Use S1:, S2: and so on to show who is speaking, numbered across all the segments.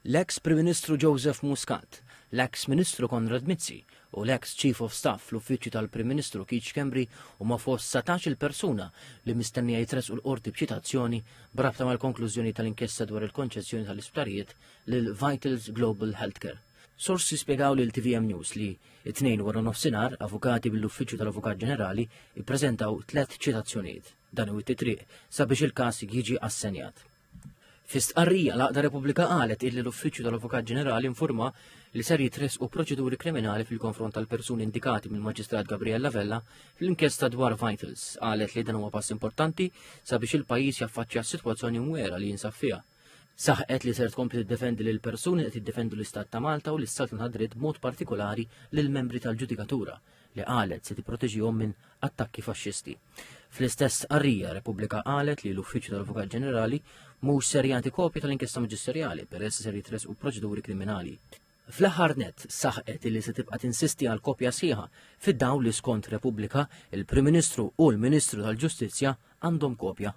S1: L-ex Prim Ministru Joseph Muscat, l-ex Ministru Konrad Mizzi u l-ex Chief of Staff fl-Uffiċċju tal-Prim Ministru Keith Schembri huma fost 17 persuna li mistennija jitresqu l-qorti b'ċitazzjoni brabta mal-konklużjoni tal-inkjesta dwar il-konċessjoni tal-isptarijiet lil Vitals Global Healthcare. Sorsi spjegaw lil TVM News li it-tnejn wara nofsinhar avukati mill-Uffiċċju tal-Avukat Ġenerali ippreżentaw 3 ċitazzjonijiet. Dan hu t-triq sabiex il-każ jiġi assenjat. Fi stqarrija l-Għaqda Repubblika qalet illi l-Uffiċċju tal-Avukat Ġenerali informa li ser jitresqu proċeduri kriminali fil-konfront tal-persuni indikati mill-Maġistrat Gabriel Lavella fl-inkjesta dwar Vitals. Qalet li dan huwa pass importanti sabiex il-pajjiż jaffaċċja s-sitwazzjoni mwera li jinsab fiha. Saħqet li ser tkompli tiddefendi lil persuni qed jiddefendu l-Istat ta' Malta u l-Istat ta' Dritt b'mod partikolari lil membri tal-Ġudikatura li qalet se tipproteġihom minn attakki faxxisti. Fl-istess qarrija Repubblika qalet li l-Uffiċċju tal-Avukat Ġenerali mhux ser jagħti kopja tal-inkjesta maġisterjali peress ser jitresqu proċeduri kriminali. Fl-aħħar nett saħqet li se tibqa' tinsisti għal kopja sieħa fid-dawl li skont Repubblika il-Prim Ministru u l-Ministru tal-Ġustizzja għandhom kopja.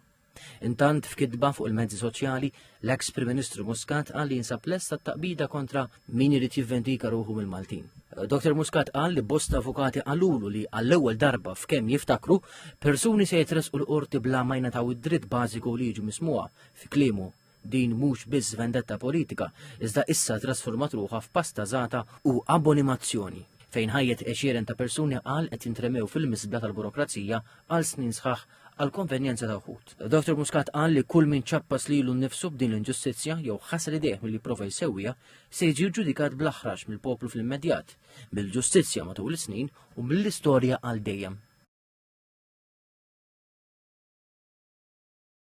S1: Intant f'kitba fuq il-mezzi soċjali, l-ex Prim Ministru Muscat qal li jinsab lest tat-taqbida kontra min irid jivvendika ruħu mill-Maltin. Dr. Muscat qal li bosta avukati qalulu li għall-ewwel darba f'kemm jiftakru persuni se jitresqu l-qorti bla ma jingħataw id-dritt bażiku li jiġu mismuha fi kliemu din mhux biss vendetta politika, iżda issa trasformat ruħha f'pasta żgħata u abonimazzjoni fejn ħajjet għexieren ta' persuni qal qed jintremew fil-misbla tal-burokrazija għal snin sħaħ għal konvenjenza ta' wħud. Dr. Muscat qal li kull min ċappas lilu nnifsu b'din l-inġustizzja jew ħasar idejh milli jipprova jsewwiha se jiġi ġudikat bl-aħrax mill-poplu fl-immedjat, bil-ġustizzja matul is-snin u mill-istorja għal dejjem.